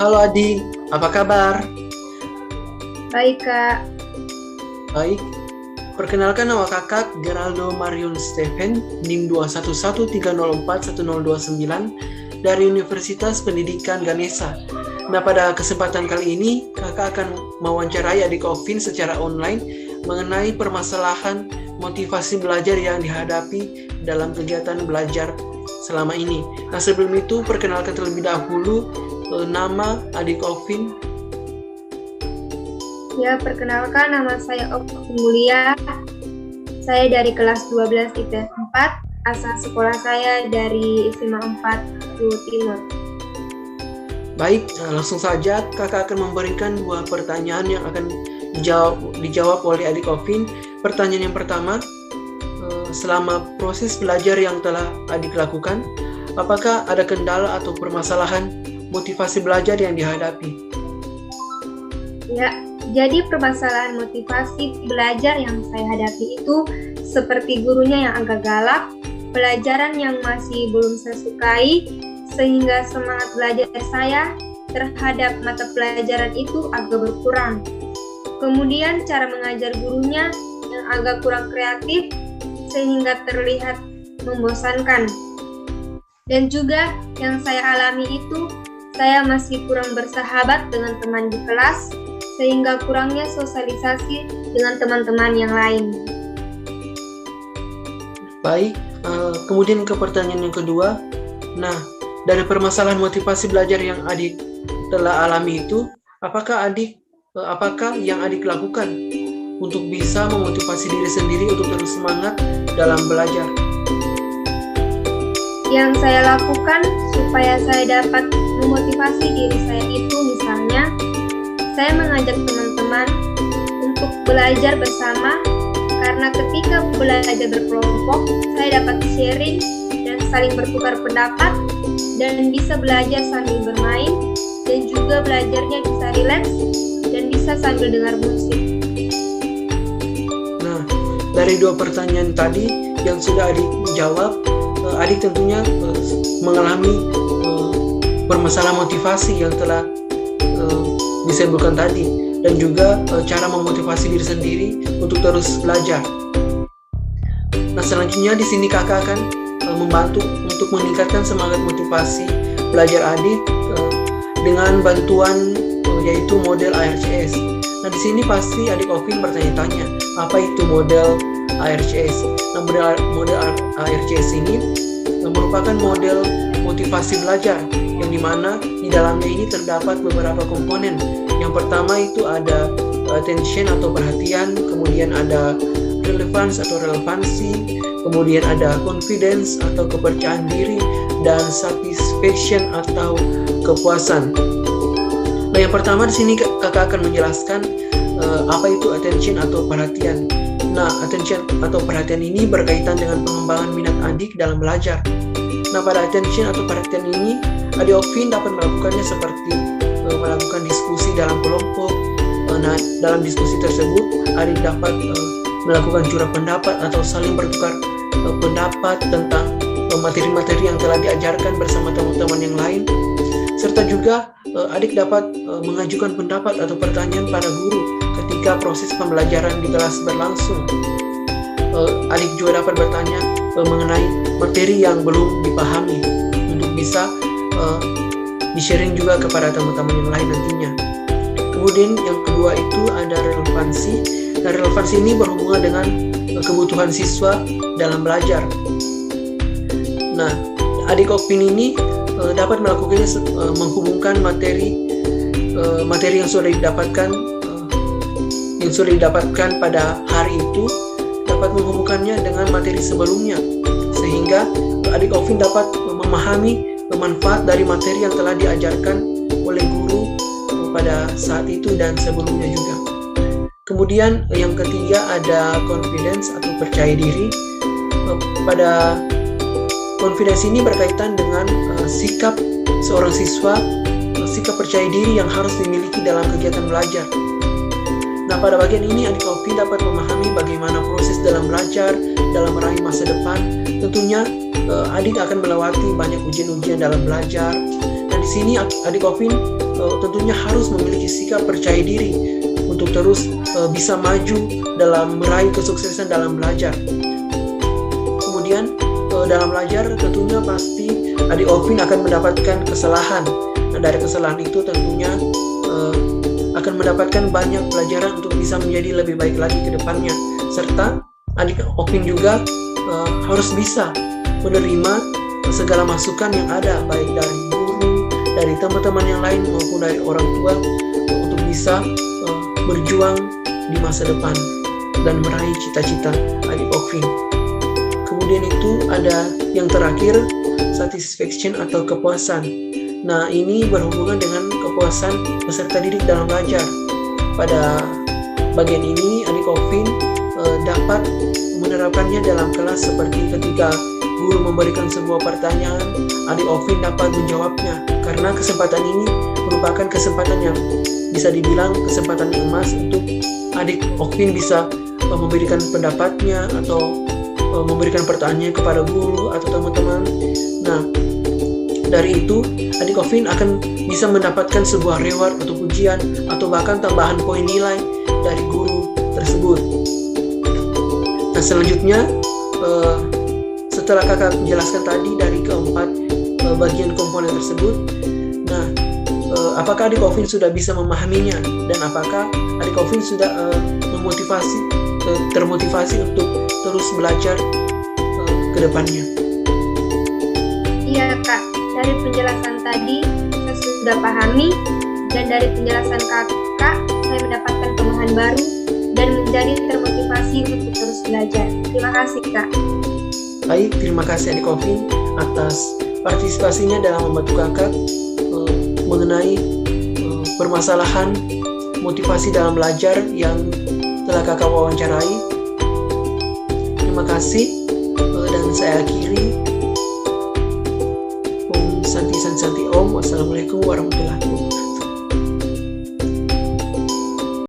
Halo Adi, apa kabar? Baik, Kak. Baik. Perkenalkan, nama kakak Geraldo Marion Stephen, NIM 211304129 dari Universitas Pendidikan Ganesha. Nah, pada kesempatan kali ini, kakak akan mewawancarai adik Ovin secara online mengenai permasalahan motivasi belajar yang dihadapi dalam kegiatan belajar selama ini. Nah, sebelum itu, perkenalkan terlebih dahulu nama adik Ovin. Ya, perkenalkan nama saya Ovin Mulia. Saya dari kelas 12 IPS 4. Asal sekolah saya dari SMA 4 Jawa Timur. Baik, langsung saja kakak akan memberikan dua pertanyaan yang akan dijawab oleh adik Ovin. Pertanyaan yang pertama, selama proses belajar yang telah adik lakukan, apakah ada kendala atau permasalahan motivasi belajar yang dihadapi? Ya, jadi permasalahan motivasi belajar yang saya hadapi itu seperti gurunya yang agak galak, pelajaran yang masih belum saya sukai, sehingga semangat belajar saya terhadap mata pelajaran itu agak berkurang. Kemudian cara mengajar gurunya yang agak kurang kreatif, sehingga terlihat membosankan. Dan juga yang saya alami itu, saya masih kurang bersahabat dengan teman di kelas, sehingga kurangnya sosialisasi dengan teman-teman yang lain. Baik, kemudian ke pertanyaan yang kedua. Nah, dari permasalahan motivasi belajar yang adik telah alami itu, apakah yang adik lakukan untuk bisa memotivasi diri sendiri untuk terus semangat dalam belajar? Yang saya lakukan supaya saya dapat memotivasi diri saya itu misalnya, saya mengajak teman-teman untuk belajar bersama, karena ketika belajar berkelompok, saya dapat sharing dan saling bertukar pendapat, dan bisa belajar sambil bermain, dan juga belajarnya bisa rileks, dan bisa sambil dengar musik. Nah, dari dua pertanyaan tadi yang sudah adik jawab, adik tentunya mengalami permasalahan motivasi yang telah disebutkan tadi, dan juga cara memotivasi diri sendiri untuk terus belajar. Nah, selanjutnya di sini kakak akan membantu untuk meningkatkan semangat motivasi belajar adik dengan bantuan yaitu model ARCS. Nah, di sini pasti adik Ovin bertanya-tanya, apa itu model ARCS? Nah, model ARCS ini merupakan model motivasi belajar yang dimana di dalamnya ini terdapat beberapa komponen. Yang pertama itu ada attention atau perhatian, kemudian ada relevance atau relevansi, kemudian ada confidence atau kepercayaan diri, dan satisfaction atau kepuasan. Nah, yang pertama di sini kakak akan menjelaskan apa itu attention atau perhatian. Nah, attention atau perhatian ini berkaitan dengan pengembangan minat adik dalam belajar. Nah, pada attention atau perhatian ini, adik Ovin dapat melakukannya seperti melakukan diskusi dalam kelompok. Nah, dalam diskusi tersebut, adik dapat melakukan curah pendapat atau saling bertukar pendapat tentang materi-materi yang telah diajarkan bersama teman-teman yang lain. Serta juga adik dapat mengajukan pendapat atau pertanyaan pada guru ketika proses pembelajaran di kelas berlangsung. Adik juga dapat bertanya mengenai materi yang belum dipahami untuk bisa di-sharing juga kepada teman-teman yang lain nantinya. Kemudian yang kedua itu ada relevansi. Nah, relevansi ini berhubungan dengan kebutuhan siswa dalam belajar. Nah, adik Ovin ini dapat melakukannya menghubungkan materi yang sudah didapatkan pada hari itu, dapat menghubungkannya dengan materi sebelumnya, sehingga adik Ovin dapat memahami manfaat dari materi yang telah diajarkan oleh guru pada saat itu dan sebelumnya juga. Kemudian yang ketiga ada confidence atau percaya diri. Pada confidence ini berkaitan dengan sikap seorang siswa, sikap percaya diri yang harus dimiliki dalam kegiatan belajar. Nah, pada bagian ini adik Ovin dapat memahami bagaimana proses dalam belajar dalam meraih masa depan. Tentunya adik akan melewati banyak ujian-ujian dalam belajar. Nah, di sini adik Ovin tentunya harus memiliki sikap percaya diri untuk terus bisa maju dalam meraih kesuksesan dalam belajar. Kemudian dalam belajar tentunya pasti adik Ovin akan mendapatkan kesalahan. Nah, dari kesalahan itu tentunya akan mendapatkan banyak pelajaran untuk bisa menjadi lebih baik lagi ke depannya. Serta adik Ovin juga harus bisa menerima segala masukan yang ada, baik dari guru, dari teman-teman yang lain maupun dari orang tua, untuk bisa berjuang di masa depan dan meraih cita-cita adik Ovin. Kemudian itu ada yang terakhir, satisfaction atau kepuasan. Nah, ini berhubungan dengan kepuasan peserta didik dalam belajar. Pada bagian ini adik Ovin dapat menerapkannya dalam kelas, seperti ketika guru memberikan sebuah pertanyaan, adik Ovin dapat menjawabnya, karena kesempatan ini merupakan kesempatan yang bisa dibilang kesempatan yang emas untuk adik Ovin bisa memberikan pendapatnya atau memberikan pertanyaannya kepada guru atau teman-teman. Nah, dari itu adik Ovin akan bisa mendapatkan sebuah reward atau pujian atau bahkan tambahan poin nilai dari guru tersebut. Nah, selanjutnya setelah kakak jelaskan tadi dari keempat bagian komponen tersebut, nah apakah adik Ovin sudah bisa memahaminya, dan apakah adik Ovin sudah termotivasi untuk terus belajar ke depannya? Iya Kak, dari penjelasan tadi saya sudah pahami, dan dari penjelasan Kakak saya mendapatkan pemahaman baru dan menjadi termotivasi untuk terus belajar. Terima kasih Kak. Baik, terima kasih adik Ovin atas partisipasinya dalam membantu kakak mengenai permasalahan motivasi dalam belajar yang telah kakak wawancarai. Terima kasih, dan saya akhiri